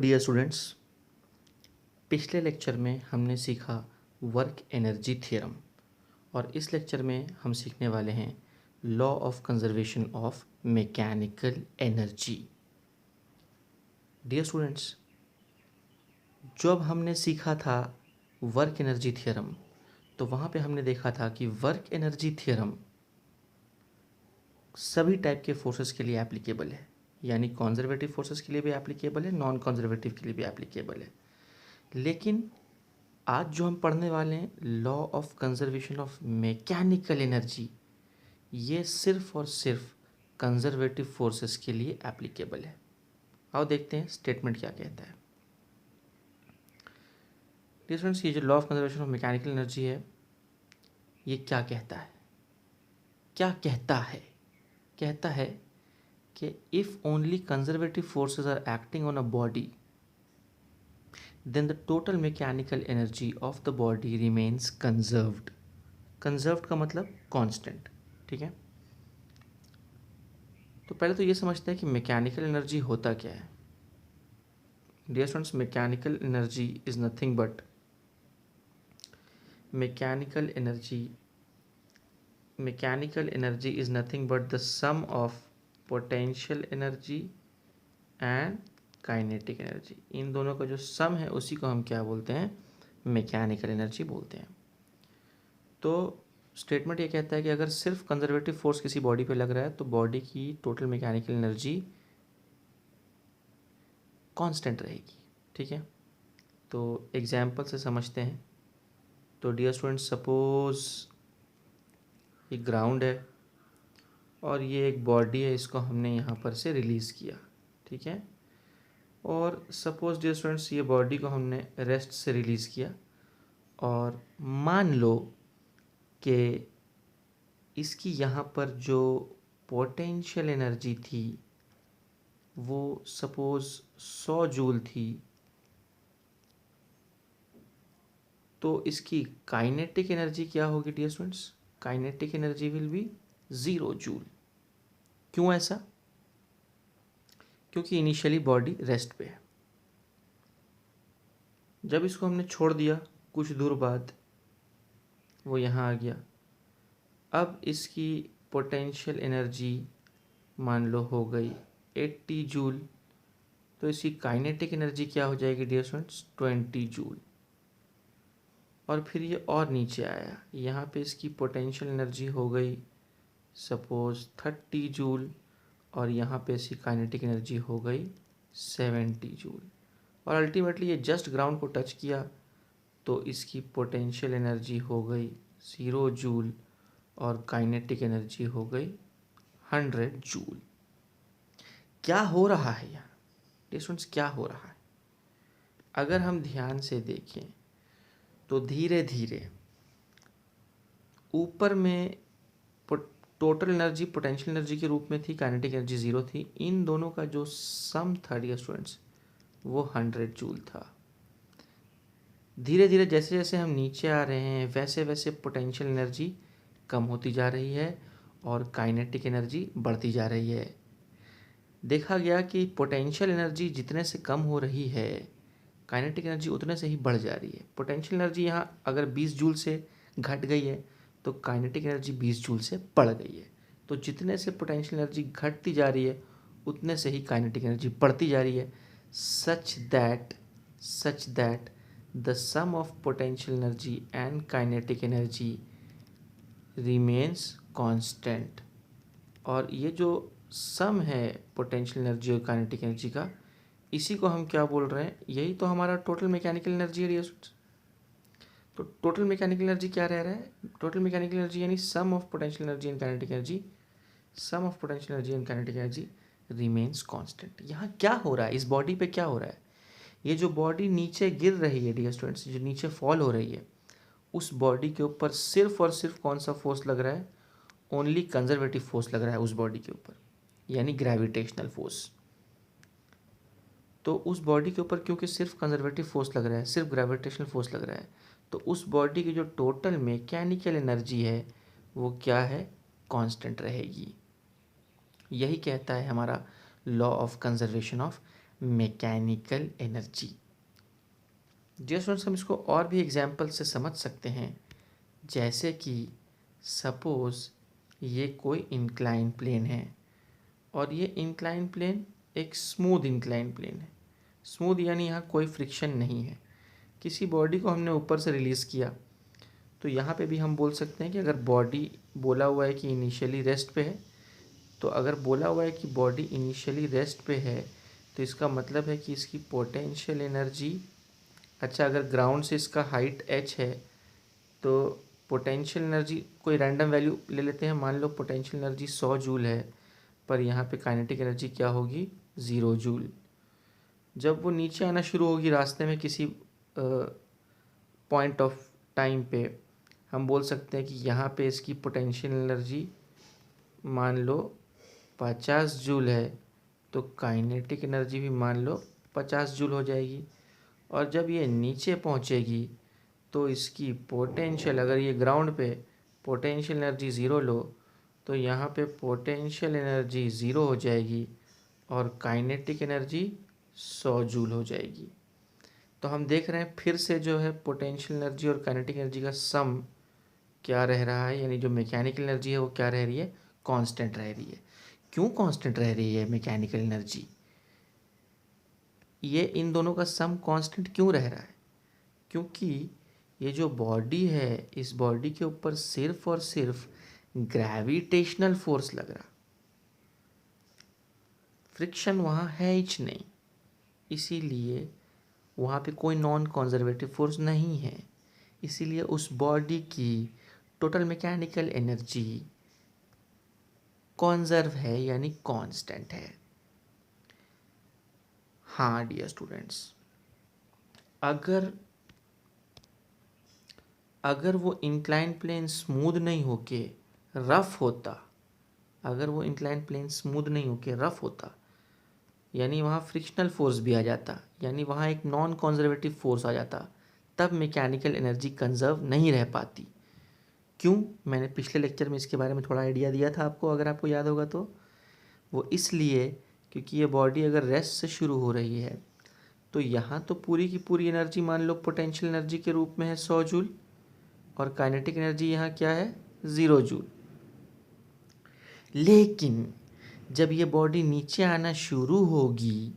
Dear students, पिछले lecture में हमने सीखा वर्क एनर्जी थ्योरम और इस लेक्चर में हम सीखने वाले हैं law of conservation of mechanical energy. Dear students, जब हमने सीखा था वर्क एनर्जी थ्योरम तो वहाँ पे हमने देखा था कि वर्क एनर्जी थ्योरम सभी टाइप के फोर्सेस के लिए एप्लीकेबल है, यानी कॉन्जर्वेटिव फोर्सेस के लिए भी एप्लीकेबल है, नॉन कॉन्जर्वेटिव के लिए भी एप्लीकेबल है। लेकिन आज जो हम पढ़ने वाले हैं law of conservation of mechanical energy, ये सिर्फ और सिर्फ कंजर्वेटिव फोर्सेस के लिए एप्लीकेबल है। आओ देखते हैं स्टेटमेंट क्या कहता है। स्टूडेंट्स, ये जो law of conservation of mechanical energy है, ये क्या कहता है? क्या कहता है? कहता है कि if only conservative forces are acting on a body, then the total mechanical energy of the body remains conserved। Conserved का मतलब कांस्टेंट, ठीक है। तो पहले तो ये समझते हैं कि मैकेनिकल एनर्जी होता क्या है। Dear students, mechanical energy is nothing but mechanical energy is nothing but the sum of potential energy and kinetic energy. इन दोनों का जो सम है उसी को हम क्या बोलते हैं? मैकेनिकल एनर्जी बोलते हैं। तो स्टेटमेंट ये कहता है कि अगर सिर्फ कंजर्वेटिव फोर्स किसी बॉडी पे लग रहा है तो बॉडी की टोटल मैकेनिकल एनर्जी कांस्टेंट रहेगी, ठीक है। तो एग्जाम्पल से समझते हैं। तो डियर स्टूडेंट्स, सपोज ये ग्राउंड है और ये एक बॉडी है, इसको हमने यहाँ पर से रिलीज़ किया, ठीक है। और सपोज डियर स्टूडेंट्स, ये बॉडी को हमने रेस्ट से रिलीज़ किया और मान लो कि इसकी यहाँ पर जो पोटेंशियल एनर्जी थी वो सपोज 100 जूल थी, तो इसकी काइनेटिक एनर्जी क्या होगी dear students? Kinetic energy will be 0 joule. क्यों ऐसा? क्योंकि इनिशियली बॉडी रेस्ट पे है। जब इसको हमने छोड़ दिया कुछ दूर बाद वो यहाँ आ गया, अब इसकी पोटेंशियल एनर्जी मान लो हो गई 80 जूल, तो इसकी काइनेटिक एनर्जी क्या हो जाएगी डियर स्टूडेंट्स? 20 जूल। और फिर ये और नीचे आया, यहाँ पे इसकी पोटेंशियल एनर्जी हो गई सपोज 30 जूल और यहाँ पे इसकी काइनेटिक एनर्जी हो गई 70 जूल। और अल्टीमेटली ये जस्ट ग्राउंड को टच किया तो इसकी पोटेंशियल एनर्जी हो गई 0 जूल और काइनेटिक एनर्जी हो गई 100 जूल। क्या हो रहा है यहाँ स्टूडेंट्स? क्या हो रहा है? अगर हम ध्यान से देखें तो धीरे धीरे ऊपर में टोटल एनर्जी पोटेंशियल एनर्जी के रूप में थी, काइनेटिक एनर्जी 0 थी। इन दोनों का जो सम था डियर स्टूडेंट्स वो 100 जूल था। धीरे धीरे जैसे जैसे हम नीचे आ रहे हैं वैसे वैसे पोटेंशियल एनर्जी कम होती जा रही है और काइनेटिक एनर्जी बढ़ती जा रही है। देखा गया कि पोटेंशियल एनर्जी जितने से कम हो रही है काइनेटिक एनर्जी उतने से ही बढ़ जा रही है। पोटेंशियल एनर्जी यहाँ अगर 20 जूल से घट गई है तो काइनेटिक एनर्जी 20 जूल से बढ़ गई है। तो जितने से पोटेंशियल एनर्जी घटती जा रही है उतने से ही काइनेटिक एनर्जी बढ़ती जा रही है, such that the sum of potential energy and kinetic energy remains constant. और ये जो सम है पोटेंशियल एनर्जी और काइनेटिक एनर्जी का, इसी को हम क्या बोल रहे हैं? यही तो हमारा टोटल मैकेनिकल एनर्जी है डियर स्टूडेंट्स। तो टोटल मैकेनिकल एनर्जी क्या रह रहा है? टोटल मैकेनिकल एनर्जी यानी sum of potential energy and kinetic energy, sum of potential energy and kinetic energy remains constant. यहाँ क्या हो रहा है? इस बॉडी पे क्या हो रहा है? ये जो बॉडी नीचे गिर रही है डियर स्टूडेंट्स, जो नीचे फॉल हो रही है, उस बॉडी के ऊपर सिर्फ और सिर्फ कौन सा फोर्स लग रहा है? ओनली कंजर्वेटिव फोर्स लग रहा है उस बॉडी के ऊपर, यानी ग्रेविटेशनल फोर्स। तो उस बॉडी के ऊपर क्योंकि सिर्फ कंजर्वेटिव फोर्स लग रहा है, सिर्फ ग्रेविटेशनल फोर्स लग रहा है, तो उस बॉडी की जो टोटल मैकेनिकल एनर्जी है वो क्या है? कांस्टेंट रहेगी। यही कहता है हमारा law of conservation of mechanical energy. Dear students, हम इसको और भी एग्जाम्पल से समझ सकते हैं, जैसे कि सपोज ये कोई इंक्लाइन प्लेन है और ये इंक्लाइन प्लेन एक स्मूथ इंक्लाइन प्लेन है। स्मूथ यानी यहाँ कोई फ्रिक्शन नहीं है। किसी बॉडी को हमने ऊपर से रिलीज़ किया, तो यहाँ पे भी हम बोल सकते हैं कि अगर बॉडी बोला हुआ है कि इनिशियली रेस्ट पे है, तो अगर बोला हुआ है कि बॉडी इनिशियली रेस्ट पे है, तो इसका मतलब है कि इसकी पोटेंशियल एनर्जी, अच्छा अगर ग्राउंड से इसका हाइट h है, तो पोटेंशियल एनर्जी कोई रैंडम वैल्यू ले लेते हैं, मान लो पोटेंशियल एनर्जी 100 जूल है, पर यहाँ पे काइनेटिक एनर्जी क्या होगी, 0 जूल। जब वो नीचे आना शुरू होगी रास्ते में किसी पॉइंट ऑफ टाइम पे, हम बोल सकते हैं कि यहाँ पे इसकी पोटेंशियल एनर्जी मान लो 50 जूल है, तो काइनेटिक एनर्जी भी मान लो 50 जूल हो जाएगी। और जब ये नीचे पहुँचेगी तो इसकी पोटेंशियल, अगर ये ग्राउंड पे पोटेंशियल एनर्जी 0 लो, तो यहाँ पे पोटेंशियल एनर्जी 0 हो जाएगी और काइनेटिक एनर्जी 100 जूल हो जाएगी। तो हम देख रहे हैं फिर से जो है पोटेंशियल एनर्जी और काइनेटिक एनर्जी का सम क्या रह रहा है, यानी जो मैकेनिकल एनर्जी है वो क्या रह रही है, कांस्टेंट रह रही है। क्यों कांस्टेंट रह रही है मैकेनिकल एनर्जी? ये इन दोनों का सम कांस्टेंट क्यों रह रहा है? क्योंकि ये जो बॉडी है, इस बॉडी के ऊपर सिर्फ और सिर्फ ग्रेविटेशनल फोर्स लग रहा, फ्रिक्शन वहाँ है ही नहीं, इसीलिए वहाँ पे कोई नॉन कंजर्वेटिव फोर्स नहीं है, इसीलिए उस बॉडी की टोटल मैकेनिकल एनर्जी कॉन्जर्व है, यानी कांस्टेंट है। हाँ डियर स्टूडेंट्स, अगर वो इंक्लाइन प्लेन स्मूथ नहीं होके रफ होता, अगर वो इंक्लाइन प्लेन स्मूथ नहीं होके रफ होता, यानी वहाँ फ्रिक्शनल फोर्स भी आ जाता, यानी वहाँ एक नॉन कंजर्वेटिव फोर्स आ जाता, तब मैकेनिकल एनर्जी कंजर्व नहीं रह पाती। क्यों? मैंने पिछले लेक्चर में इसके बारे में थोड़ा आइडिया दिया था आपको, अगर आपको याद होगा तो। वो इसलिए क्योंकि ये बॉडी अगर रेस्ट से शुरू हो रही है, तो यहाँ तो पूरी की पूरी एनर्जी मान लो पोटेंशियल एनर्जी के रूप में है 100 जूल, और काइनेटिक एनर्जी यहाँ क्या है, 0 जूल। लेकिन जब ये बॉडी नीचे आना शुरू होगी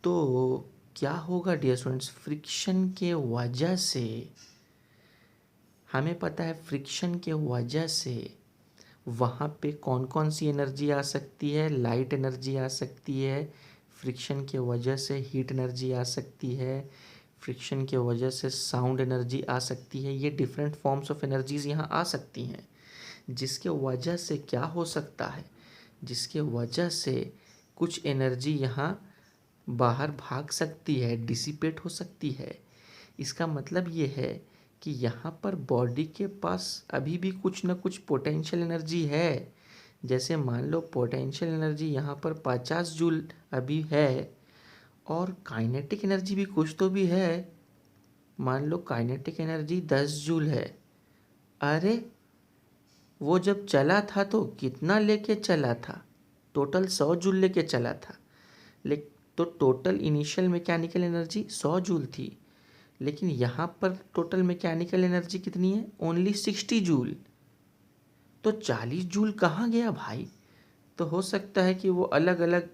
तो क्या होगा डियर स्टूडेंट्स, फ्रिक्शन के वजह से, हमें पता है फ्रिक्शन के वजह से वहाँ पे कौन कौन सी एनर्जी आ सकती है, लाइट एनर्जी आ सकती है, फ्रिक्शन के वजह से हीट एनर्जी आ सकती है, फ्रिक्शन के वजह से साउंड एनर्जी आ सकती है। ये डिफरेंट फॉर्म्स ऑफ एनर्जीज यहाँ आ सकती हैं, जिसके वजह से क्या हो सकता है, जिसके वजह से कुछ एनर्जी यहाँ बाहर भाग सकती है, डिसिपेट हो सकती है। इसका मतलब ये है कि यहाँ पर बॉडी के पास अभी भी कुछ ना कुछ पोटेंशियल एनर्जी है। जैसे मान लो पोटेंशियल एनर्जी यहाँ पर 50 जूल अभी है, और काइनेटिक एनर्जी भी कुछ तो भी है, मान लो काइनेटिक एनर्जी 10 जूल है। अरे वो जब चला था तो कितना लेके चला था, टोटल 100 जूल लेके चला था। तो total initial mechanical energy 100 joule थी, लेकिन यहाँ पर टोटल मैकेनिकल एनर्जी कितनी है, ओनली 60 जूल। तो 40 जूल कहाँ गया भाई? तो हो सकता है कि वो अलग अलग,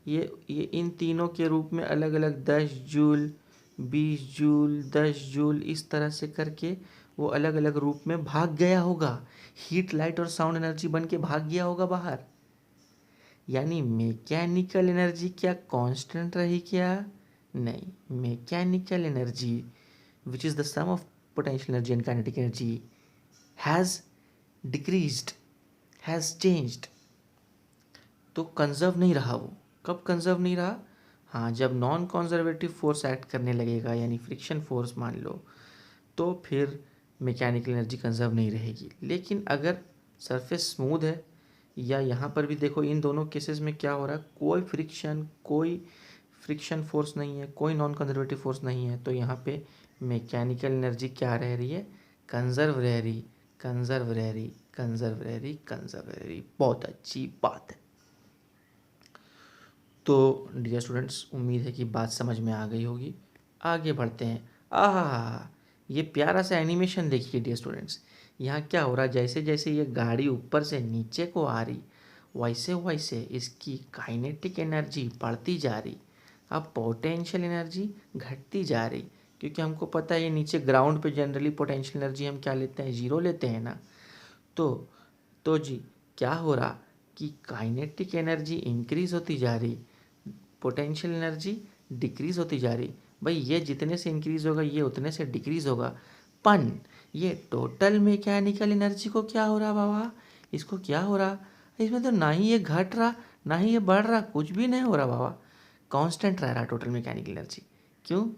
ये इन तीनों के रूप में अलग अलग 10 जूल, 20 जूल, 10 जूल, इस तरह से करके वो अलग अलग रूप में भाग गया होगा, हीट, लाइट और साउंड एनर्जी बन के भाग गया होगा बाहर। यानी मैकेनिकल एनर्जी क्या कांस्टेंट रही क्या? नहीं, mechanical energy which is the sum of potential energy and kinetic energy has decreased, has changed. तो कंजर्व नहीं रहा वो। कब कंजर्व नहीं रहा? हाँ, जब नॉन कंजर्वेटिव फोर्स एक्ट करने लगेगा, यानी फ्रिक्शन फोर्स मान लो, तो फिर मैकेनिकल एनर्जी कंजर्व नहीं रहेगी। लेकिन अगर सरफेस स्मूथ है, या यहाँ पर भी देखो इन दोनों केसेस में क्या हो रहा है, कोई फ्रिक्शन फोर्स नहीं है, कोई नॉन कंजर्वेटिव फोर्स नहीं है, तो यहाँ पे मैकेनिकल एनर्जी क्या रह रही है, कंजर्व रह रही, कंजर्व रह रही, कंजर्व रह रही, कंजर्व रह रही। बहुत अच्छी बात है। तो डियर स्टूडेंट्स, उम्मीद है कि बात समझ में आ गई होगी। आगे बढ़ते हैं। आहा, ये प्यारा सा एनिमेशन देखिए डियर स्टूडेंट्स। यहाँ क्या हो रहा है, जैसे जैसे ये गाड़ी ऊपर से नीचे को आ रही, वैसे वैसे इसकी काइनेटिक एनर्जी बढ़ती जा रही। अब पोटेंशियल एनर्जी घटती जा रही, क्योंकि हमको पता है ये नीचे ग्राउंड पे जनरली पोटेंशियल एनर्जी हम क्या लेते हैं, जीरो लेते हैं ना। तो जी क्या हो रहा कि काइनेटिक एनर्जी इंक्रीज होती जा रही, पोटेंशियल एनर्जी डिक्रीज होती जा रही। भाई ये जितने से इंक्रीज होगा ये उतने से डिक्रीज होगा। पन ये टोटल मैकेनिकल एनर्जी को क्या हो रहा बाबा, इसको क्या हो रहा, इसमें तो ना ही ये घट रहा ना ही ये बढ़ रहा, कुछ भी नहीं हो रहा बाबा, कांस्टेंट रह रहा टोटल मैकेनिकल एनर्जी। क्यों?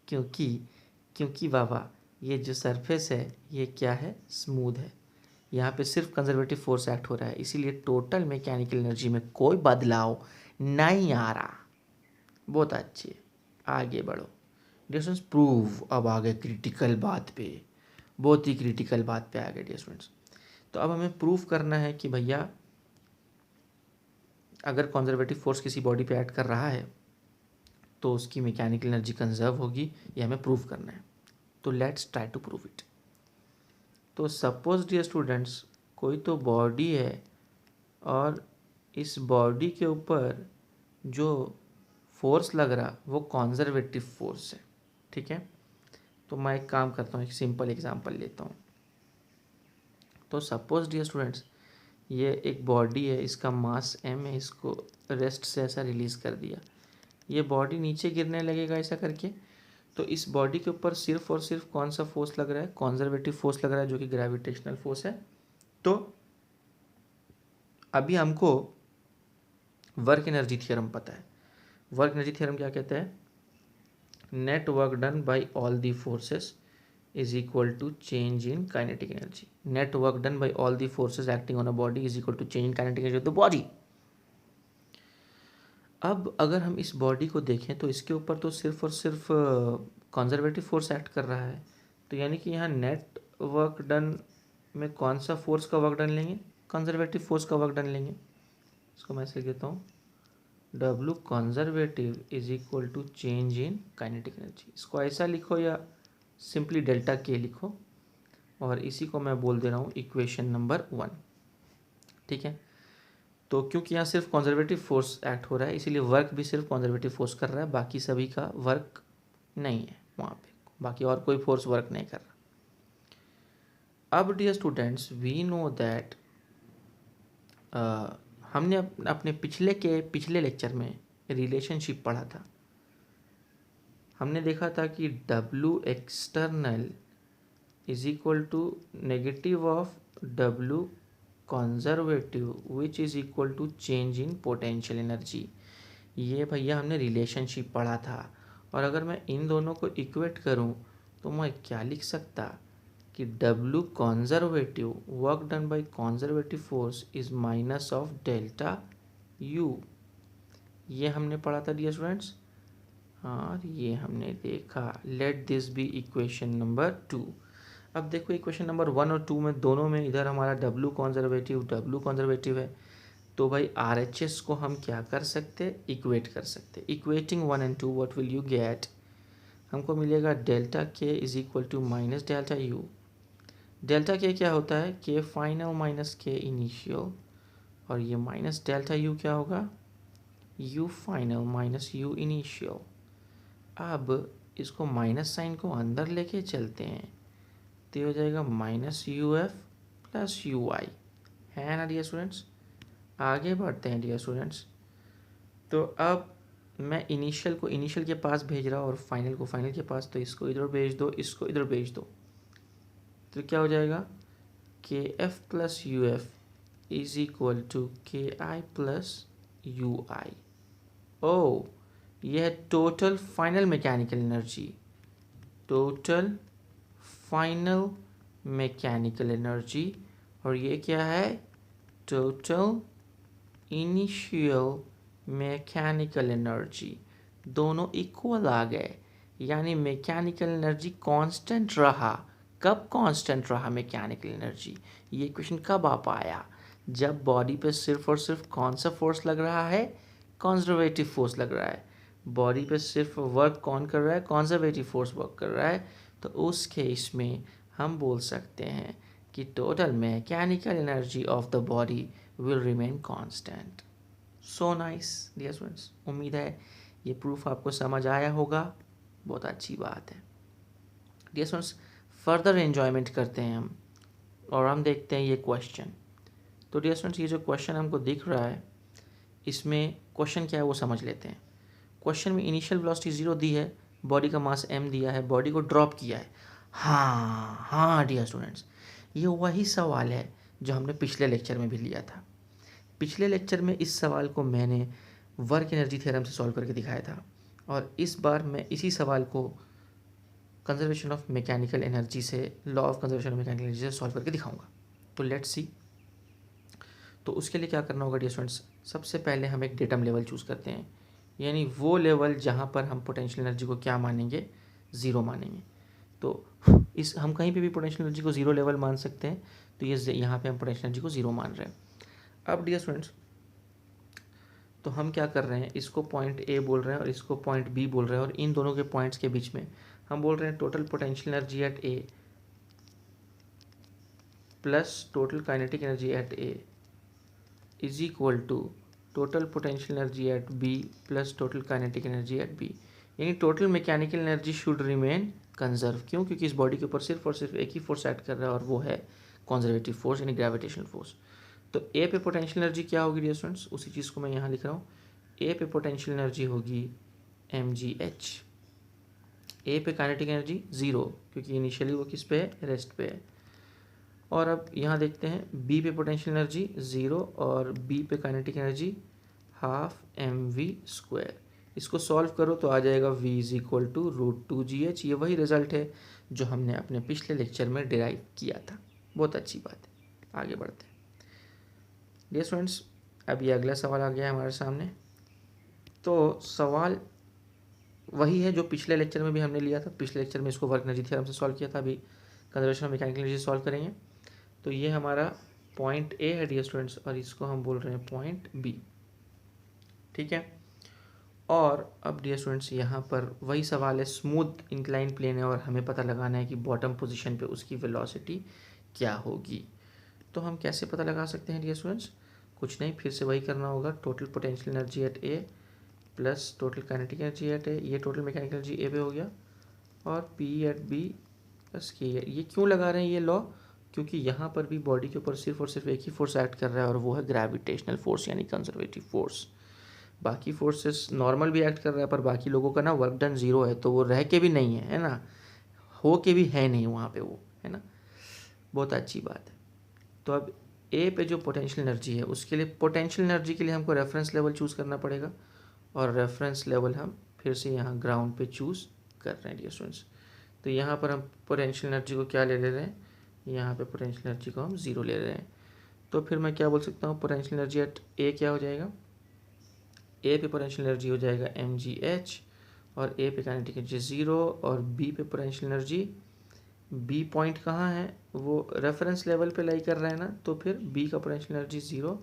क्योंकि क्योंकि बाबा ये जो सरफेस है ये क्या है, स्मूथ है। यहाँ पे सिर्फ कंजर्वेटिव फोर्स एक्ट हो रहा है, इसीलिए टोटल मैकेनिकल एनर्जी में कोई बदलाव नहीं आ रहा। बहुत अच्छे, आगे बढ़ो डियर स्टूडेंट्स। प्रूव, अब आ गए क्रिटिकल बात पे, बहुत ही क्रिटिकल बात पे आ गए डियर स्टूडेंट्स। तो अब हमें प्रूव करना है कि भैया अगर कंजर्वेटिव फोर्स किसी बॉडी पे एक्ट कर रहा है तो उसकी मैकेनिकल एनर्जी कंजर्व होगी, ये हमें प्रूव करना है। तो let's try to prove it. तो सपोज डियर स्टूडेंट्स कोई तो बॉडी है और इस बॉडी के ऊपर जो फोर्स लग रहा वो कॉन्जर्वेटिव फोर्स है, ठीक है। तो मैं एक काम करता हूँ, एक सिंपल एग्जांपल लेता हूँ। तो सपोज डियर स्टूडेंट्स ये एक बॉडी है, इसका मास m है, इसको रेस्ट से ऐसा रिलीज़ कर दिया, ये बॉडी नीचे गिरने लगेगा ऐसा करके। तो इस बॉडी के ऊपर सिर्फ और सिर्फ कौन सा फोर्स लग रहा है, कॉन्जर्वेटिव फोर्स लग रहा है, जो कि ग्रेविटेशनल फोर्स है। तो अभी हमको वर्क एनर्जी थ्योरम पता है। वर्क एनर्जी थ्योरम क्या कहते हैं, net work done by all the forces is equal to change in kinetic energy. Net work done by all the forces acting on a body is equal to change in kinetic energy of the body. अब अगर हम इस body को देखें तो इसके ऊपर तो सिर्फ और सिर्फ कंजर्वेटिव फोर्स एक्ट कर रहा है। तो यानी कि यहाँ नेट वर्क डन में कौन सा फोर्स का वर्क डन लेंगे, कंजर्वेटिव फोर्स का वर्क डन लेंगे। इसको मैं ऐसे कहता हूँ, W conservative is equal to change in kinetic energy. इसको ऐसा लिखो या सिंपली डेल्टा के लिखो, और इसी को मैं बोल दे रहा हूँ इक्वेशन नंबर 1, ठीक है। तो क्योंकि यहाँ सिर्फ कंजर्वेटिव फोर्स एक्ट हो रहा है, इसीलिए वर्क भी सिर्फ कंजर्वेटिव फोर्स कर रहा है, बाकी सभी का वर्क नहीं है वहाँ पे, बाकी और कोई फोर्स वर्क नहीं कर रहा। अब dear students we know that हमने अपने पिछले लेक्चर में रिलेशनशिप पढ़ा था। हमने देखा था कि W external is equal to negative of W conservative which is equal to change in potential energy. ये भैया हमने रिलेशनशिप पढ़ा था। और अगर मैं इन दोनों को इक्वेट करूं तो मैं क्या लिख सकता कि W conservative work done by conservative force is minus of delta U। ये हमने पढ़ा था डियर स्टूडेंट्स, और ये हमने देखा। Let this be equation number 2। अब देखो इक्वेशन नंबर 1 और 2 में दोनों में इधर हमारा W कंजर्वेटिव है, तो भाई RHS को हम क्या कर सकते, इक्वेट कर सकते। Equating 1 and 2 what will you get, हमको मिलेगा delta K is equal to minus delta U। Delta K क्या होता है, K final minus K initial, और ये माइनस डेल्टा U क्या होगा, U final minus U initial. अब इसको माइनस साइन को अंदर लेके चलते हैं तो हो जाएगा माइनस UF प्लस UI, है ना डियर स्टूडेंट्स। आगे बढ़ते हैं डियर स्टूडेंट्स। तो अब मैं इनिशियल को इनिशियल के पास भेज रहा हूँ और फाइनल को फाइनल के पास, तो इसको इधर भेज दो, इसको इधर भेज दो, तो क्या हो जाएगा KF plus UF is equal to KI plus UI। ओ, यह है total final mechanical energy, total final mechanical energy. और ये क्या है, टोटल इनिशियल मैकेनिकल एनर्जी। दोनों इक्वल आ गए, यानी मैकेनिकल एनर्जी कांस्टेंट रहा। कब कांस्टेंट रहा मैकेनिकल एनर्जी, ये क्वेश्चन कब आ पाया, जब बॉडी पे सिर्फ और सिर्फ कौन सा फोर्स लग रहा है, कंजर्वेटिव फोर्स लग रहा है, बॉडी पे सिर्फ वर्क कौन कर रहा है, कंजर्वेटिव फोर्स वर्क कर रहा है, तो उस केस में हम बोल सकते हैं कि total mechanical energy of the body will remain constant. So nice dear students, उम्मीद है ये प्रूफ आपको समझ आया होगा, बहुत अच्छी बात है। डियर स्टूडेंट्स, फर्दर एंजॉयमेंट करते हैं हम और हम देखते हैं ये क्वेश्चन। तो डियर स्टूडेंट्स, ये जो क्वेश्चन हमको दिख रहा है, इसमें क्वेश्चन क्या है वो समझ लेते हैं। क्वेश्चन में इनिशियल वेलोसिटी 0 दी है, बॉडी का मास m दिया है, बॉडी को ड्रॉप किया है। हाँ डियर स्टूडेंट्स, ये वही सवाल है जो हमने पिछले लेक्चर में भी लिया था। पिछले लेक्चर में इस सवाल को मैंने वर्क एनर्जी थ्योरम से सॉल्व करके दिखाया था, और इस बार मैं इसी सवाल को कंजर्वेशन ऑफ मैकेनिकल एनर्जी से, law of conservation of mechanical energy से सॉल्व करके दिखाऊंगा। तो लेट्स सी। तो उसके लिए क्या करना होगा डियर स्टूडेंट्स, सबसे पहले हम एक डेटम लेवल चूज़ करते हैं, यानी वो लेवल जहाँ पर हम पोटेंशियल एनर्जी को क्या मानेंगे, ज़ीरो मानेंगे। तो इस हम कहीं पे भी पोटेंशियल एनर्जी को ज़ीरो लेवल मान सकते हैं, तो ये यहाँ पे हम पोटेंशियल एनर्जी को ज़ीरो मान रहे हैं। अब डियर स्टूडेंट्स, तो हम क्या कर रहे हैं, इसको पॉइंट ए बोल रहे हैं और इसको पॉइंट बी बोल रहे हैं, और इन दोनों के पॉइंट्स के बीच में हम बोल रहे हैं total potential energy at A plus total kinetic energy at A is equal to total potential energy at B plus total kinetic energy at B. यानी total mechanical energy should remain conserve. क्यों? क्योंकि इस body के ऊपर सिर्फ और सिर्फ एक ही फोर्स एक्ट कर रहा है, और वो है कंजर्वेटिव फोर्स, यानी ग्रेविटेशनल फोर्स। तो ए पे पोटेंशियल एनर्जी क्या होगी डियर स्टूडेंट्स, उसी चीज़ को मैं यहाँ लिख रहा हूँ। ए पे पोटेंशियल एनर्जी होगी mgh। ए पे काइनेटिक एनर्जी 0, क्योंकि इनिशियली वो किस पे है, रेस्ट पे है। और अब यहाँ देखते हैं बी पे पोटेंशियल एनर्जी 0 और बी पे काइनेटिक एनर्जी ½ mv²। इसको सॉल्व करो तो आ जाएगा v is equal to √2gh। ये वही रिजल्ट है जो हमने अपने पिछले लेक्चर में डिराइव किया था। बहुत अच्छी बात है, आगे बढ़ते हैं डियर स्टूडेंट्स। अब ये अगला सवाल आ गया है हमारे सामने। तो सवाल वही है जो पिछले लेक्चर में भी हमने लिया था। पिछले लेक्चर में इसको वर्क एनर्जी थ्योरम से सॉल्व किया था, अभी conservation of mechanical energy solve करेंगे। तो ये हमारा पॉइंट ए है डियर स्टूडेंट्स, और इसको हम बोल रहे हैं पॉइंट बी, ठीक है। और अब डियर स्टूडेंट्स, यहाँ पर वही सवाल है, स्मूथ इंक्लाइन प्लेन है और हमें पता लगाना है कि बॉटम पोजीशन पे उसकी वेलोसिटी क्या होगी। तो हम कैसे पता लगा सकते हैं डियर स्टूडेंट्स, कुछ नहीं, फिर से वही करना होगा। Total potential energy at A plus total kinetic energy at A, ये टोटल मैकेनिकल एनर्जी ए पे हो गया, और पी एट बी प्लस के। ये क्यों लगा रहे हैं ये लॉ, क्योंकि यहाँ पर भी बॉडी के ऊपर सिर्फ और सिर्फ एक ही फोर्स एक्ट कर रहा है, और वो है ग्रेविटेशनल फोर्स, यानी कंजर्वेटिव फोर्स। बाकी फोर्सेस नॉर्मल भी एक्ट कर रहा है, पर बाकी लोगों का ना वर्क डन 0 है, तो वो रह के भी नहीं है ना, हो के भी है नहीं वहाँ पे वो, है ना। बहुत अच्छी बात है। तो अब ए पे जो पोटेंशियल एनर्जी है, उसके लिए पोटेंशियल एनर्जी के लिए हमको रेफरेंस लेवल चूज़ करना पड़ेगा, और रेफरेंस लेवल हम फिर से यहाँ ग्राउंड पे चूज़ कर रहे हैं डियर स्टूडेंट्स। तो यहाँ पर हम पोटेंशियल एनर्जी को क्या ले रहे हैं, यहाँ पे पोटेंशियल एनर्जी को हम 0 ले रहे हैं। तो फिर मैं क्या बोल सकता हूँ, पोटेंशियल एनर्जी एट ए क्या हो जाएगा, ए पे पोटेंशियल एनर्जी हो जाएगा mgh, और ए पे काइनेटिक एनर्जी 0, और बी पे पोटेंशियल एनर्जी, बी पॉइंट कहाँ है, वो रेफरेंस लेवल पे लाई कर रहा है ना, तो फिर बी का पोटेंशियल एनर्जी 0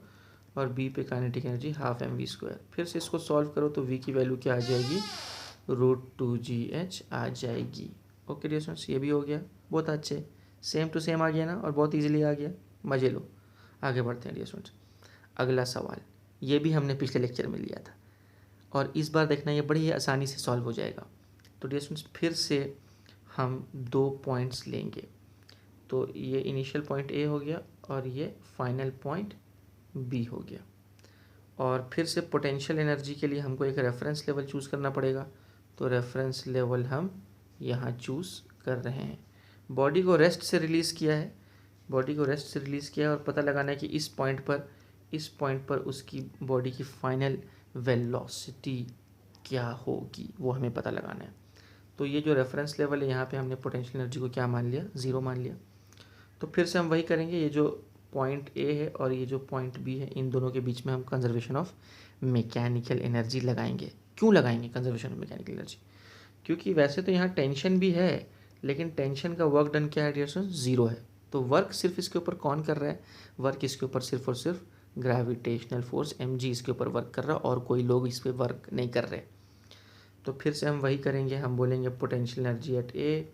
और बी पे काइनेटिक एनर्जी ½ mv²। फिर से इसको सॉल्व करो तो v की वैल्यू क्या आ जाएगी, √2gh आ जाएगी। ओके डियर स्टूडेंट्स, ये भी हो गया, बहुत अच्छे, सेम टू सेम आ गया ना, और बहुत ईजिली आ गया, मजे लो। आगे बढ़ते हैं डियर स्टूडेंट्स। अगला सवाल, ये भी हमने पिछले लेक्चर में लिया था, और इस बार देखना ये बड़ी आसानी से सॉल्व हो जाएगा। तो डियर स्टूडेंट्स, फिर से हम 2 पॉइंट्स लेंगे। तो ये इनिशियल पॉइंट ए हो गया, और ये फाइनल पॉइंट बी हो गया। और फिर से पोटेंशियल एनर्जी के लिए हमको एक रेफरेंस लेवल चूज़ करना पड़ेगा। तो रेफरेंस लेवल हम यहाँ चूज़ कर रहे हैं। बॉडी को रेस्ट से रिलीज़ किया है, बॉडी को रेस्ट से रिलीज़ किया है, और पता लगाना है कि इस पॉइंट पर उसकी बॉडी की फाइनल वेलोसिटी क्या होगी, वो हमें पता लगाना है। तो ये जो रेफरेंस लेवल है, यहाँ पे हमने पोटेंशियल एनर्जी को क्या मान लिया, 0 मान लिया। तो फिर से हम वही करेंगे, ये जो पॉइंट ए है और ये जो पॉइंट बी है, इन दोनों के बीच में हम कंजर्वेशन ऑफ मैकेनिकल एनर्जी लगाएंगे। क्यों लगाएंगे कंजर्वेशन ऑफ मैकेनिकल एनर्जी, क्योंकि वैसे तो यहाँ टेंशन भी है, लेकिन टेंशन का वर्क डन क्या है डियर स्टूडेंट्स, 0 है। तो वर्क सिर्फ इसके ऊपर कौन कर रहा है, वर्क इसके ऊपर सिर्फ और सिर्फ ग्रेविटेशनल फोर्स mg इसके ऊपर वर्क कर रहा है और कोई लोग इस पर वर्क नहीं कर रहे। तो फिर से हम वही करेंगे, हम बोलेंगे potential energy at A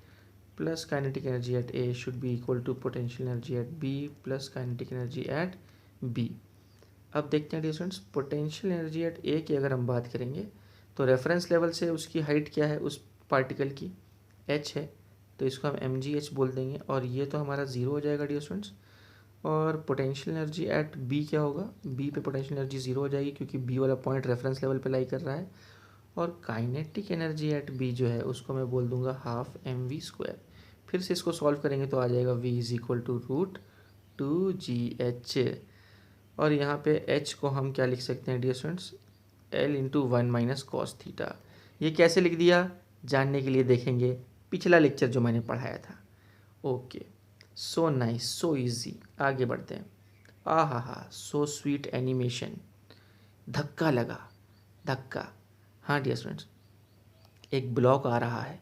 plus kinetic energy at A should be equal to potential energy at B plus kinetic energy at B. अब देखते हैं dear students, potential energy at A की अगर हम बात करेंगे तो रेफरेंस लेवल से उसकी हाइट क्या है उस पार्टिकल की, h है, तो इसको हम mgh बोल देंगे और ये तो हमारा ज़ीरो हो जाएगा डियर स्टूडेंट्स। और पोटेंशियल एनर्जी एट बी क्या होगा, बी पे पोटेंशियल एनर्जी ज़ीरो हो जाएगी क्योंकि बी वाला पॉइंट रेफरेंस लेवल पे लाई कर रहा है। और काइनेटिक एनर्जी एट बी जो है उसको मैं बोल दूंगा हाफ mv²। फिर से इसको सॉल्व करेंगे तो आ जाएगा v is equal to √2gh। और यहाँ पे h को हम क्या लिख सकते हैं dear students, l into 1 minus cos theta. ये कैसे लिख दिया जानने के लिए देखेंगे पिछला लेक्चर जो मैंने पढ़ाया था। Okay, so nice, so easy. आगे बढ़ते हैं। हा, सो स्वीट एनिमेशन। धक्का लगा, धक्का। हाँ डियर स्टूडेंट्स, एक ब्लॉक आ रहा है,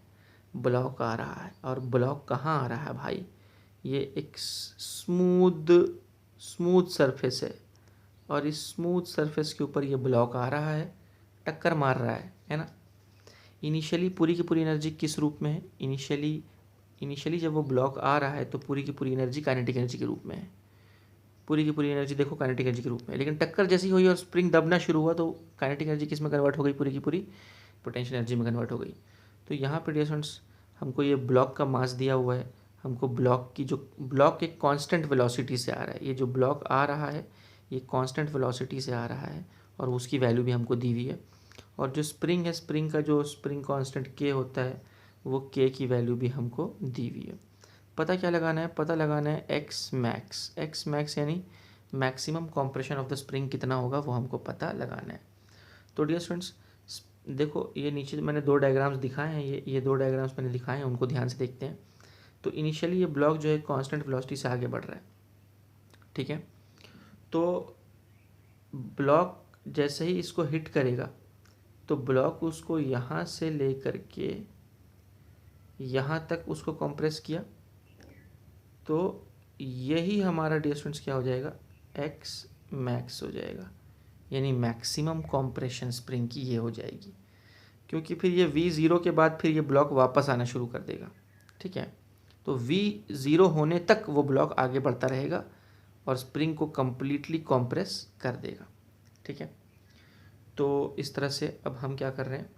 ब्लॉक आ रहा है और ब्लॉक कहाँ आ रहा है भाई, ये एक स्मूथ सरफेस है और इस स्मूथ सरफेस के ऊपर ये ब्लॉक आ रहा है, टक्कर मार रहा है ना। इनिशियली पूरी की पूरी एनर्जी किस रूप में है, इनिशियली जब वो ब्लॉक आ रहा है तो पूरी की पूरी एनर्जी काइनेटिक एनर्जी के रूप में है। पूरी की पूरी एनर्जी देखो काइनेटिक एनर्जी के रूप में, लेकिन टक्कर जैसी हुई और स्प्रिंग दबना शुरू हुआ तो काइनेटिक एनर्जी किस में कन्वर्ट हो गई, पूरी की पूरी पोटेंशियल एनर्जी में कन्वर्ट हो गई। तो यहाँ पर डियर स्टूडेंट्स हमको ये ब्लॉक का मास दिया हुआ है, हमको ब्लॉक एक कांस्टेंट वेलोसिटी से आ रहा है, ये जो ब्लॉक आ रहा है ये कांस्टेंट वेलोसिटी से आ रहा है और उसकी वैल्यू भी हमको दी हुई है। और जो स्प्रिंग है, स्प्रिंग का जो स्प्रिंग कांस्टेंट k होता है वो k की वैल्यू भी हमको दी हुई है। पता क्या लगाना है, पता लगाना है एक्स मैक्स यानी maximum compression of the spring कितना होगा वो हमको पता लगाना है। तो डियर स्टूडेंट्स देखो ये नीचे मैंने दो डायग्राम्स दिखाए हैं, ये दो डायग्राम्स मैंने दिखाए हैं, उनको ध्यान से देखते हैं। तो इनिशियली ये ब्लॉक जो है कांस्टेंट वेलोसिटी से आगे बढ़ रहा है, ठीक है। तो ब्लॉक जैसे ही इसको हिट करेगा तो ब्लॉक उसको यहाँ से लेकर के यहाँ तक उसको कंप्रेस किया, तो यही हमारा डियर स्टूडेंट्स क्या हो जाएगा, एक्स मैक्स हो जाएगा, यानी मैक्सिमम कॉम्प्रेशन स्प्रिंग की ये हो जाएगी। क्योंकि फिर ये v0 के बाद फिर ये ब्लॉक वापस आना शुरू कर देगा, ठीक है। तो v0 होने तक वो ब्लॉक आगे बढ़ता रहेगा और स्प्रिंग को कंप्लीटली कॉम्प्रेस कर देगा, ठीक है। तो इस तरह से अब हम क्या कर रहे हैं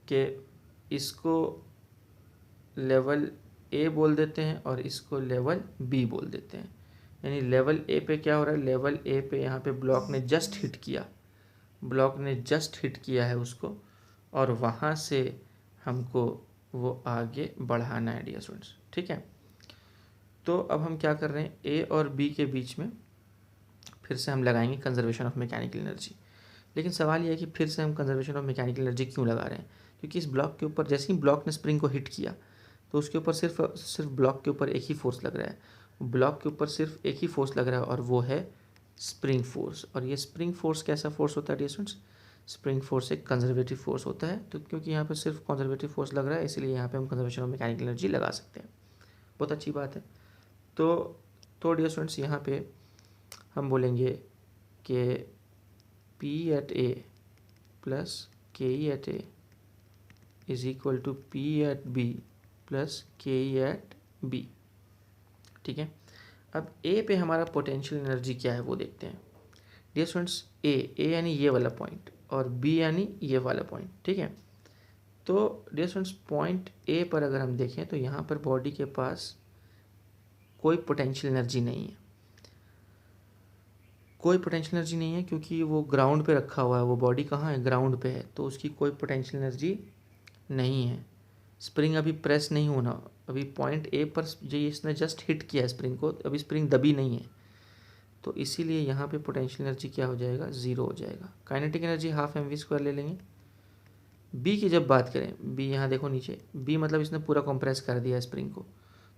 कि इसको लेवल ए बोल देते हैं और इसको लेवल बी बोल देते हैं। यानी लेवल ए पे क्या हो रहा है, लेवल ए पे यहाँ पे ब्लॉक ने जस्ट हिट किया है उसको और वहाँ से हमको वो आगे बढ़ाना है डियर स्टूडेंट्स, ठीक है। तो अब हम क्या कर रहे हैं, ए और बी के बीच में फिर से हम लगाएंगे कंजर्वेशन ऑफ मैकेनिकल एनर्जी। लेकिन सवाल यह है कि फिर से हम कंजर्वेशन ऑफ मैकेनिकल एनर्जी क्यों लगा रहे हैं, क्योंकि इस ब्लॉक के ऊपर जैसे ही ब्लॉक ने स्प्रिंग को हिट किया तो उसके ऊपर सिर्फ ब्लॉक के ऊपर एक ही फोर्स लग रहा है, ब्लॉक के ऊपर सिर्फ एक ही फोर्स लग रहा है और वो है स्प्रिंग फोर्स। और ये स्प्रिंग फोर्स कैसा फोर्स होता है डियर स्टूडेंट्स, स्प्रिंग फोर्स एक कंजर्वेटिव फोर्स होता है। तो क्योंकि यहाँ पे सिर्फ कंजर्वेटिव फोर्स लग रहा है इसलिए यहाँ पे हम कंजर्वेशन ऑफ मैकेनिकल एनर्जी लगा सकते हैं, बहुत अच्छी बात है। तो डियर स्टूडेंट्स यहाँ पे हम बोलेंगे कि P at A plus KE at A is equal to P at B plus KE at B, ठीक है। अब A पे हमारा पोटेंशियल एनर्जी क्या है वो देखते हैं डियर स्टूडेंट्स। A यानी ये वाला पॉइंट और B यानी ये वाला पॉइंट, ठीक है। तो डियर स्टूडेंट्स पॉइंट A पर अगर हम देखें तो यहाँ पर बॉडी के पास कोई पोटेंशियल एनर्जी नहीं है, कोई पोटेंशियल एनर्जी नहीं है क्योंकि वो ग्राउंड पे रखा हुआ है, वो बॉडी कहाँ है, ग्राउंड पे है, तो उसकी कोई पोटेंशियल एनर्जी नहीं है। स्प्रिंग अभी प्रेस नहीं होना, अभी पॉइंट ए पर जो इसने जस्ट हिट किया है स्प्रिंग को, अभी स्प्रिंग दबी नहीं है, तो इसीलिए यहाँ पे पोटेंशियल एनर्जी क्या हो जाएगा, ज़ीरो हो जाएगा। काइनेटिक एनर्जी हाफ mv² ले लेंगे। बी की जब बात करें, बी यहाँ देखो नीचे, बी मतलब इसने पूरा कंप्रेस कर दिया है स्प्रिंग को,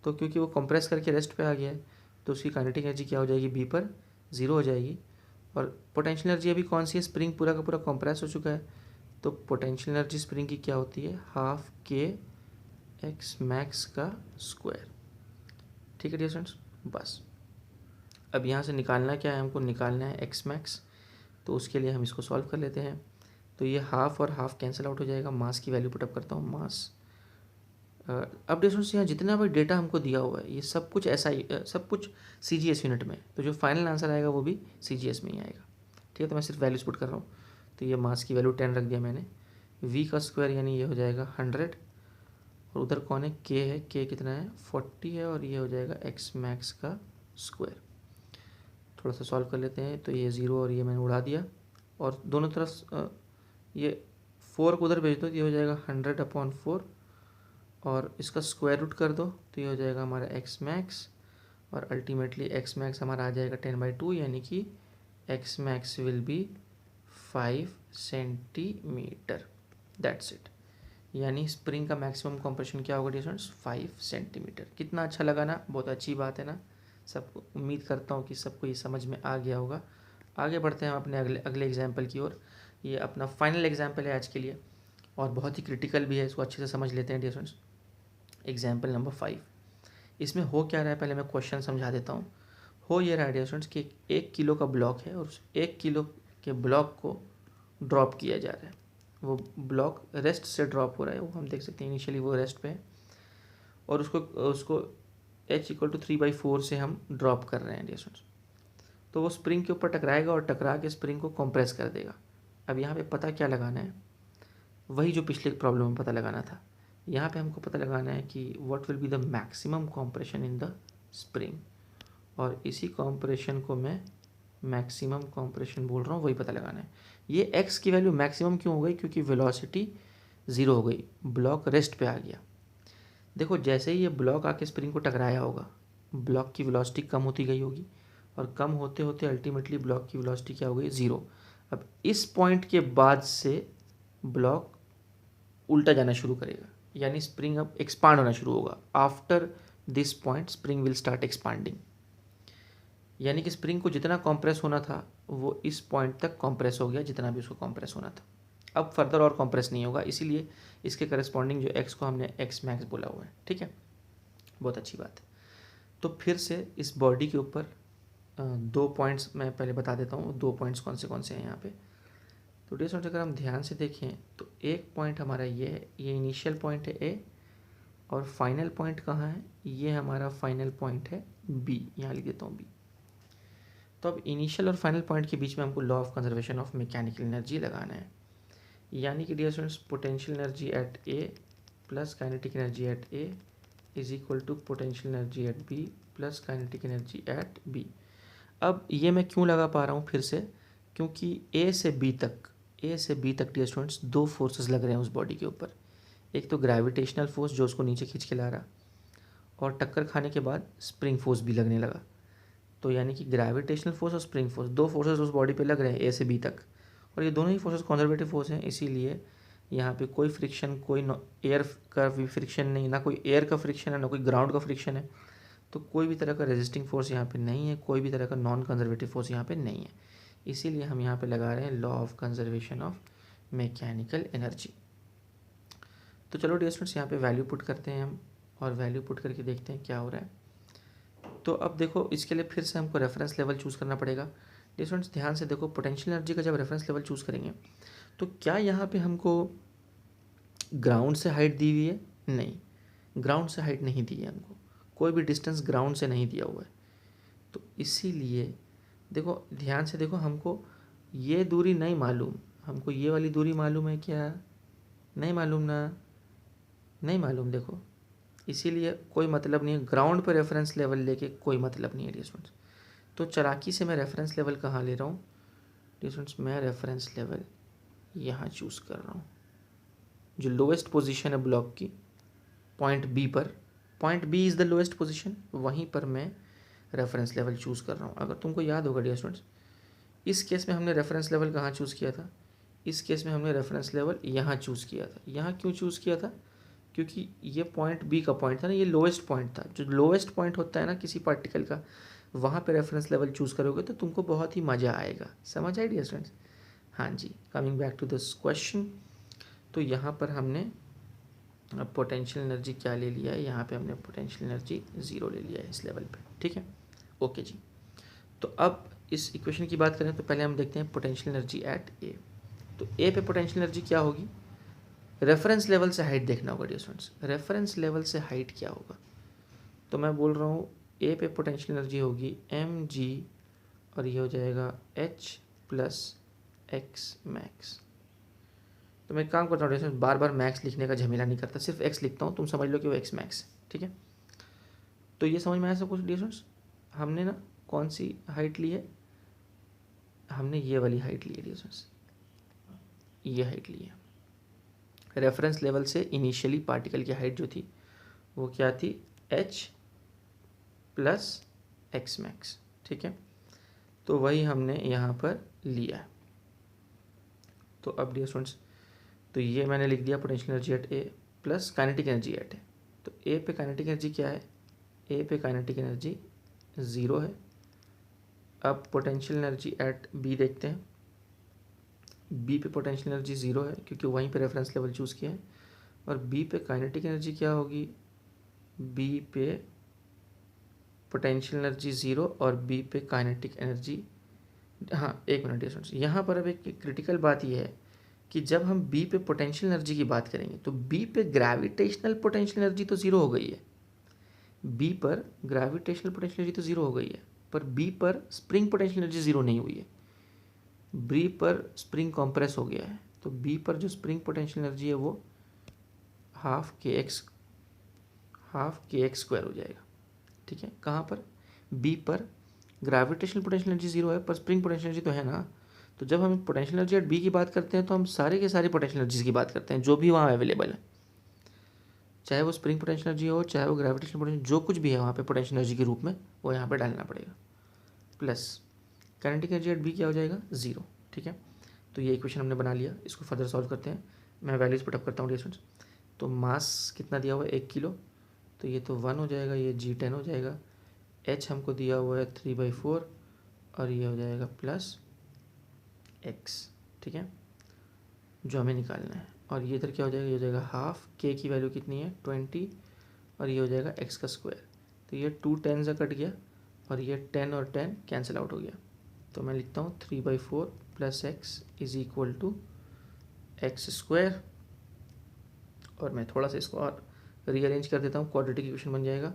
तो क्योंकि वो कंप्रेस करके रेस्ट पे आ गया है तो उसकी काइनेटिक एनर्जी क्या हो जाएगी, बी पर ज़ीरो हो जाएगी। और पोटेंशियल एनर्जी अभी कौन सी है, स्प्रिंग पूरा का पूरा कंप्रेस हो चुका है, तो पोटेंशियल एनर्जी स्प्रिंग की क्या होती है, हाफ के एक्स मैक्स का स्क्वायर, ठीक है डियर स्टूडेंट्स। बस अब यहाँ से निकालना क्या है, हमको निकालना है एक्स मैक्स। तो उसके लिए हम इसको सॉल्व कर लेते हैं। तो ये हाफ और हाफ कैंसिल आउट हो जाएगा। मास की वैल्यू पुटअप करता हूँ, मास। अब डिस्टेंस यहाँ जितना भी डेटा हमको दिया हुआ है ये सब कुछ ऐसा ही सब कुछ CGS यूनिट में, तो जो फाइनल आंसर आएगा वो भी CGS में ही आएगा। ठीक है, तो मैं सिर्फ वैल्यूज पुट कर रहा हूँ। तो ये मास की वैल्यू 10 रख दिया मैंने। V का स्क्वायर यानी ये हो जाएगा 100, और उधर कौन है, K है। K कितना है, 40 है, और ये हो जाएगा एक्स मैक्स का स्क्वायर। थोड़ा सा सॉल्व कर लेते हैं। तो ये 0 और ये मैंने उड़ा दिया, और दोनों तरफ ये 4 को उधर भेज दो, ये हो जाएगा 100/4, और इसका स्क्वायर रूट कर दो तो ये हो जाएगा हमारा एक्स मैक्स, और अल्टीमेटली एक्स मैक्स हमारा आ जाएगा 10/2, यानी कि x max will be 5 centimetre. That's it. यानी स्प्रिंग का मैक्सिमम कंप्रेशन क्या होगा डिस्टेंस, 5 सेंटीमीटर। कितना अच्छा लगा ना, बहुत अच्छी बात है ना। सबको उम्मीद करता हूँ कि सबको ये समझ में आ गया होगा। आगे बढ़ते हैं हम अपने अगले एग्जाम्पल की ओर। ये अपना फाइनल एग्जाम्पल है आज के लिए, और बहुत ही क्रिटिकल भी है, इसको अच्छे से समझ लेते हैं डियर स्टूडेंट्स। Example number 5। इसमें हो क्या रहा है, पहले मैं क्वेश्चन समझा देता हूँ। हो ये रहा है डियर स्टूडेंट्स कि 1 किलो का ब्लॉक है, और उस 1 किलो के ब्लॉक को ड्रॉप किया जा रहा है। वो ब्लॉक रेस्ट से ड्रॉप हो रहा है, वो हम देख सकते हैं इनिशियली वो रेस्ट पे है, और उसको H = 3/4 से हम ड्रॉप कर रहे हैं डियर स्टूडेंट्स। तो वो स्प्रिंग के ऊपर टकराएगा और टकरा के स्प्रिंग को कंप्रेस कर देगा। अब यहाँ पे पता क्या लगाना है, वही जो पिछले प्रॉब्लम में पता लगाना था। यहाँ पे हमको पता लगाना है कि what will be the maximum compression in the spring, और इसी कॉम्प्रेशन को मैं मैक्सिमम कॉम्प्रेशन बोल रहा हूँ, वही पता लगाना है। ये x की वैल्यू मैक्सिमम क्यों हो गई, क्योंकि वेलोसिटी 0 हो गई, ब्लॉक रेस्ट पे आ गया। देखो जैसे ही ये ब्लॉक आके स्प्रिंग को टकराया होगा, ब्लॉक की वेलोसिटी कम होती गई होगी, और कम होते होते अल्टीमेटली ब्लॉक की वेलोसिटी क्या हो गई, 0। अब इस पॉइंट के बाद से ब्लॉक उल्टा जाना शुरू करेगा, यानी स्प्रिंग अब एक्सपांड होना शुरू होगा। After this point spring will start expanding, यानी कि स्प्रिंग को जितना कॉम्प्रेस होना था वो इस पॉइंट तक कॉम्प्रेस हो गया, जितना भी उसको कॉम्प्रेस होना था। अब फर्दर और कॉम्प्रेस नहीं होगा, इसीलिए इसके करस्पॉन्डिंग जो एक्स को हमने एक्स मैक्स बोला हुआ है। ठीक है, बहुत अच्छी बात है। तो फिर से इस बॉडी के ऊपर 2 पॉइंट्स मैं पहले बता देता हूँ। 2 पॉइंट्स कौन से हैं यहाँ पे। तो डियर स्टूडेंट्स अगर हम ध्यान से देखें तो एक पॉइंट हमारा ये है, ये इनिशियल पॉइंट है ए, और फाइनल पॉइंट कहाँ है, ये हमारा फाइनल पॉइंट है बी। यहाँ लिख देता हूँ बी। तो अब इनिशियल और फाइनल पॉइंट के बीच में हमको law of conservation of mechanical energy लगाना है, यानी कि dear students potential energy at A plus kinetic energy at A is equal to potential energy at B plus kinetic energy at B. अब ये मैं क्यों लगा पा रहा हूँ फिर से, क्योंकि ए से बी तक डियर स्टूडेंट्स 2 फोर्सेस लग रहे हैं उस बॉडी के ऊपर। एक तो ग्रेविटेशनल फोर्स जो उसको नीचे खींच के ला रहा, और टक्कर खाने के बाद स्प्रिंग फोर्स भी लगने लगा। तो यानी कि ग्रेविटेशनल फोर्स और स्प्रिंग फोर्स, 2 फोर्सेस उस बॉडी पे लग रहे हैं ए से बी तक, और ये दोनों ही फोर्सेस कंजर्वेटिव फोर्स हैं। इसीलिए यहाँ पे कोई फ्रिक्शन, कोई एयर का भी फ्रिक्शन नहीं, ना कोई एयर का फ्रिक्शन है, ना कोई ग्राउंड का फ्रिक्शन है। तो कोई भी तरह का रेजिस्टिंग फोर्स यहाँ पे नहीं है, कोई भी तरह का नॉन कंजर्वेटिव फोर्स यहाँ पे नहीं है। इसीलिए हम यहाँ पे लगा रहे हैं law of conservation of mechanical energy. तो चलो डियर स्टूडेंट्स यहाँ पे वैल्यू पुट करते हैं हम, और वैल्यू पुट करके देखते हैं क्या हो रहा है। तो अब देखो इसके लिए फिर से हमको रेफरेंस लेवल चूज़ करना पड़ेगा। डियर स्टूडेंट्स ध्यान से देखो, पोटेंशियल एनर्जी का जब रेफरेंस लेवल चूज़ करेंगे तो क्या यहाँ पे हमको ग्राउंड से हाइट दी हुई है, नहीं, ग्राउंड से हाइट नहीं दी है हमको, कोई भी डिस्टेंस ग्राउंड से नहीं दिया हुआ है। तो इसीलिए देखो ध्यान से देखो, हमको ये दूरी नहीं मालूम, हमको ये वाली दूरी मालूम है क्या, नहीं मालूम ना, नहीं मालूम। देखो इसीलिए कोई मतलब नहीं है, ग्राउंड पर रेफरेंस लेवल लेके कोई मतलब नहीं है डियर स्टूडेंट्स। तो चालाकी से मैं रेफरेंस लेवल कहाँ ले रहा हूँ डियर स्टूडेंट्स, मैं रेफरेंस लेवल यहाँ चूज़ कर रहा हूँ, जो लोएस्ट पोजीशन है ब्लॉक की, पॉइंट बी पर। Point B is the lowest position, वहीं पर मैं रेफरेंस लेवल चूज़ कर रहा हूँ। अगर तुमको याद होगा डियर स्टूडेंट्स, इस केस में हमने रेफरेंस लेवल कहाँ चूज़ किया था, इस केस में हमने रेफरेंस लेवल यहाँ चूज़ किया था। यहाँ क्यों चूज़ किया था, क्योंकि ये पॉइंट बी का पॉइंट था ना, ये लोएस्ट पॉइंट था। जो लोएस्ट पॉइंट होता है ना किसी पार्टिकल का, वहाँ पे रेफरेंस लेवल चूज़ करोगे तो तुमको बहुत ही मज़ा आएगा। समझ आए डियर स्टूडेंट्स। हाँ जी, coming back to this question. तो यहाँ पर हमने पोटेंशियल एनर्जी क्या ले लिया है, यहाँ पे हमने पोटेंशियल एनर्जी 0 ले लिया है इस लेवल पे। ठीक है, ओके जी। तो अब इस इक्वेशन की बात करें तो पहले हम देखते हैं पोटेंशियल एनर्जी एट ए। तो ए पे पोटेंशियल एनर्जी क्या होगी, रेफरेंस लेवल से हाइट देखना होगा डियर स्टूडेंट्स, रेफरेंस लेवल से हाइट क्या होगा। तो मैं बोल रहा हूँ ए पे पोटेंशियल एनर्जी होगी एम जी और ये हो जाएगा एच प्लस एक्स मैक्स। तो मैं एक काम करता हूँ डियर स्टूडेंट्स, बार बार मैक्स लिखने का झमेला नहीं करता, सिर्फ एक्स लिखता हूँ, तुम समझ लो कि वो एक्स मैक्स है, ठीक है। तो ये समझ में आया सब कुछ डियर स्टूडेंट्स। हमने ना कौन सी हाइट ली है, हमने ये वाली हाइट ली है डियर स्टूडेंट्स, ये हाइट ली है। रेफरेंस लेवल से इनिशियली पार्टिकल की हाइट जो थी वो क्या थी, एच प्लस एक्स मैक्स, ठीक है। तो वही हमने यहाँ पर लिया है। तो अब डियर स्टूडेंट्स, तो ये मैंने लिख दिया potential energy at A plus kinetic energy at A. तो ए पे काइनेटिक एनर्जी क्या है, ए पे काइनेटिक एनर्जी 0 है। अब पोटेंशियल एनर्जी एट बी देखते हैं, बी पे पोटेंशियल एनर्जी 0 है क्योंकि वहीं पे रेफरेंस लेवल चूज़ किया है। और बी पे काइनेटिक एनर्जी क्या होगी, बी पे पोटेंशियल एनर्जी 0 और बी पे काइनेटिक एनर्जी, हाँ एक मिनट स्टूडेंट्स, यहाँ पर अब एक क्रिटिकल बात यह है कि जब हम बी पे पोटेंशियल एनर्जी की बात करेंगे तो बी पे ग्रेविटेशनल पोटेंशियल एनर्जी तो 0 हो गई है, बी पर ग्रेविटेशनल पोटेंशियल एनर्जी तो 0 हो गई है, पर बी पर स्प्रिंग पोटेंशियल एनर्जी 0 नहीं हुई है। बी पर स्प्रिंग कॉम्प्रेस हो गया है, तो बी पर जो स्प्रिंग पोटेंशियल एनर्जी है वो हाफ के एक्स स्क्वायर हो जाएगा, ठीक है। कहाँ पर, बी पर ग्रेविटेशनल पोटेंशियल एनर्जी 0 है पर स्प्रिंग पोटेंशियल एनर्जी तो है ना। तो जब हम पोटेंशियल एनर्जी एट बी की बात करते हैं तो हम सारे के सारे पोटेंशियल एनर्जीज की बात करते हैं जो भी वहाँ अवेलेबल है, चाहे वो स्प्रिंग पोटेंशियल एनर्जी हो चाहे वो ग्रेविटेशनल पोटेंशियल, जो कुछ भी है वहाँ पे पोटेंशियल एनर्जी के रूप में वो यहाँ पे डालना पड़ेगा। Plus kinetic energy at B क्या हो जाएगा, 0, ठीक है। तो ये इक्वेशन हमने बना लिया, इसको फर्दर सॉल्व करते हैं। मैं वैल्यूज पुटअप करता हूँ डियर स्टूडेंट्स। तो मास कितना दिया हुआ है, 1 किलो, तो ये तो 1 हो जाएगा, ये G10 हो जाएगा। H हमको दिया हुआ है 3/4 और ये हो जाएगा प्लस x, ठीक है, जो हमें निकालना है। और ये इधर क्या हो जाएगा, ये हो जाएगा हाफ, k की वैल्यू कितनी है 20 और ये हो जाएगा x का स्क्वायर। तो ये 2 10 से कट गया और ये 10 और 10 कैंसिल आउट हो गया। तो मैं लिखता हूँ 3/4 plus X is equal to X square. और मैं थोड़ा सा इसको और रीअरेंज कर देता हूँ, क्वाड्रेटिक इक्वेशन बन जाएगा।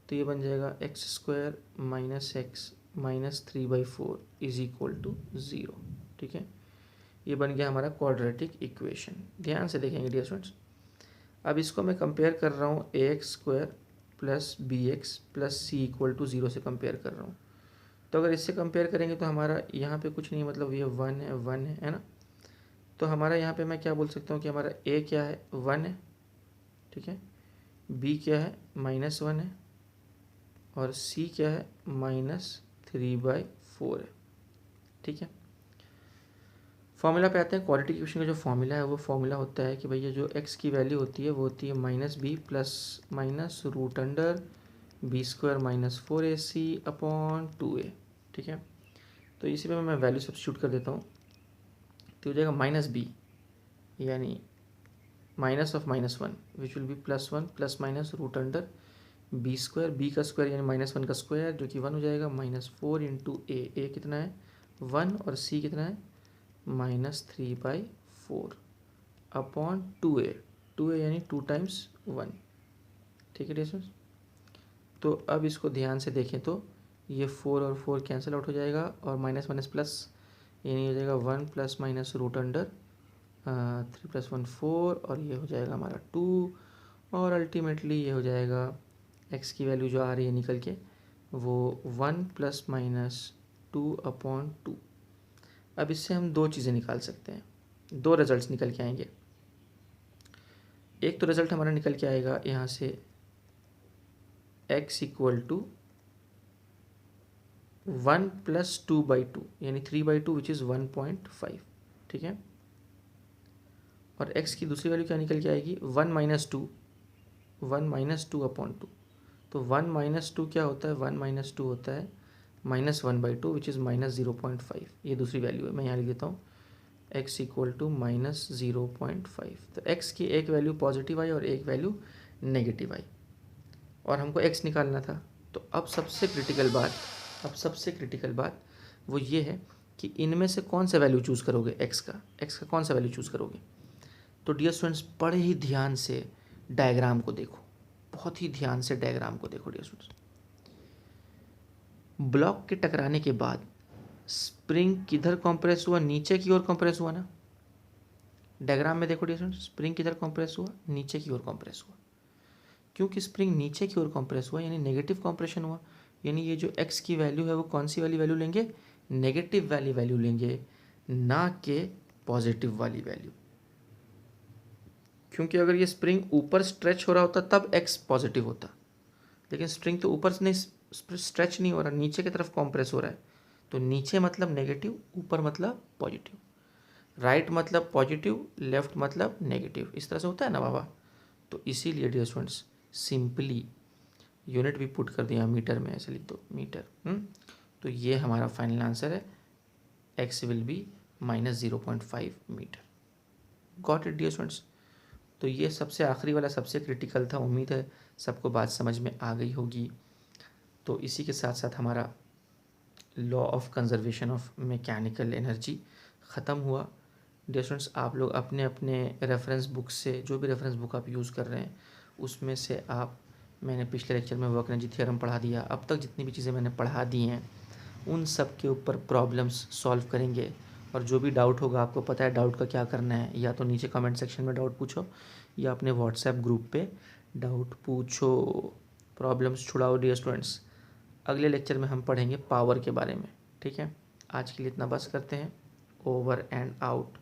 तो ये बन जाएगा X square minus X minus 3/4 is equal to 0, ठीक है। ये बन गया हमारा क्वाड्रेटिक इक्वेशन। ध्यान से देखेंगे डियर स्टूडेंट्स। अब इसको मैं कंपेयर कर रहा हूँ ax square plus B X plus C equal to 0 से कंपेयर कर रहा हूँ। तो अगर इससे कंपेयर करेंगे तो हमारा यहाँ पे कुछ नहीं, मतलब ये 1 है ना। तो हमारा यहाँ पे मैं क्या बोल सकता हूँ कि हमारा a क्या है, 1 है, ठीक है, b क्या है, -1 है और c क्या है, -3/4 है, ठीक है। फॉर्मूला पे आते हैं। क्वाड्रेटिक इक्वेशन का जो फॉर्मूला है वो फॉर्मूला होता है कि भैया जो x की वैल्यू होती है वो होती है -b plus minus root under b square minus 4ac upon 2a, ठीक है। तो इसी में मैं वैल्यू सब्स्टिट्यूट कर देता हूँ। तो हो जाएगा -b यानी minus of -1 which will be +1 plus minus root under b square, b का स्क्वायर यानी -1 का स्क्वायर जो कि 1 हो जाएगा, -4 इंटू a कितना है 1 और c कितना है -3/4 अपॉन 2a यानी 2 टाइम्स 1, ठीक है डियर। तो अब इसको ध्यान से देखें तो ये 4 और 4 कैंसिल आउट हो जाएगा और माइनस माइनस प्लस यानी हो जाएगा 1 प्लस माइनस रूट अंडर 3 + 1 4 और ये हो जाएगा हमारा 2 और अल्टीमेटली ये हो जाएगा x की वैल्यू जो आ रही है निकल के वो 1 प्लस माइनस 2 अपॉन 2। अब इससे हम दो चीज़ें निकाल सकते हैं, दो रिजल्ट्स निकल के आएंगे। एक तो रिजल्ट हमारा निकल के आएगा यहाँ से x इक्वल टू 1 + 2/2 यानी 3/2 विच इज़ 1.5, ठीक है। और x की दूसरी वैल्यू क्या निकल के आएगी 1 - 2 अपॉन 2। तो 1 - 2 क्या होता है, 1 - 2 होता है -1/2 विच इज़ -0.5। ये दूसरी वैल्यू है, मैं यहाँ लिख देता हूँ x इक्वल टू -0.5। तो x की एक वैल्यू पॉजिटिव आई और एक वैल्यू नेगेटिव आई और हमको x निकालना था। तो अब सबसे क्रिटिकल बात अब सबसे क्रिटिकल बात वो ये है कि इनमें से कौन सा वैल्यू चूज़ करोगे, एक्स का कौन सा वैल्यू चूज़ करोगे। तो डियर स्टूडेंट्स बड़े ही ध्यान से डायग्राम को देखो, बहुत ही ध्यान से डायग्राम को देखो डियर स्टूडेंट्स। ब्लॉक के टकराने के बाद स्प्रिंग किधर कंप्रेस हुआ, नीचे की ओर कंप्रेस हुआ ना। डायग्राम में देखो डियर स्टूडेंट्स, स्प्रिंग किधर कंप्रेस हुआ, नीचे की ओर कंप्रेस हुआ। क्योंकि स्प्रिंग नीचे की ओर कंप्रेस हुआ यानी नेगेटिव कंप्रेशन हुआ, यानी ये जो एक्स की वैल्यू है वो कौन सी वाली वैल्यू लेंगे, नेगेटिव वाली वैल्यू लेंगे, ना कि पॉजिटिव वाली वैल्यू। क्योंकि अगर ये स्प्रिंग ऊपर स्ट्रेच हो रहा होता तब एक्स पॉजिटिव होता, लेकिन स्प्रिंग तो ऊपर से नहीं स्ट्रेच नहीं हो रहा, नीचे की तरफ कॉम्प्रेस हो रहा है, तो नीचे मतलब नेगेटिव, ऊपर मतलब पॉजिटिव, राइट मतलब पॉजिटिव, लेफ्ट मतलब नेगेटिव, इस तरह से होता है ना बाबा। तो इसीलिए डियर स्टूडेंट्स सिंपली यूनिट भी पुट कर दिया मीटर में, ऐसे लिख दो मीटर। तो ये हमारा फाइनल आंसर है, x will be -0.5 metre. Got it dear students. तो ये सबसे आखिरी वाला सबसे क्रिटिकल था, उम्मीद है सबको बात समझ में आ गई होगी। तो इसी के साथ साथ हमारा law of conservation of mechanical energy ख़त्म हुआ। डियर स्टूडेंट्स आप लोग अपने अपने रेफरेंस बुक से, जो भी रेफरेंस बुक आप यूज़ कर रहे हैं उसमें से आप, मैंने पिछले लेक्चर में वर्क एनर्जी थ्योरम पढ़ा दिया, अब तक जितनी भी चीज़ें मैंने पढ़ा दी हैं उन सब के ऊपर प्रॉब्लम्स सॉल्व करेंगे। और जो भी डाउट होगा, आपको पता है डाउट का क्या करना है, या तो नीचे कमेंट सेक्शन में डाउट पूछो या अपने व्हाट्सएप ग्रुप पे डाउट पूछो, प्रॉब्लम्स छुड़ाओ डियर स्टूडेंट्स। अगले लेक्चर में हम पढ़ेंगे पावर के बारे में, ठीक है। आज के लिए इतना बस करते हैं, ओवर एंड आउट।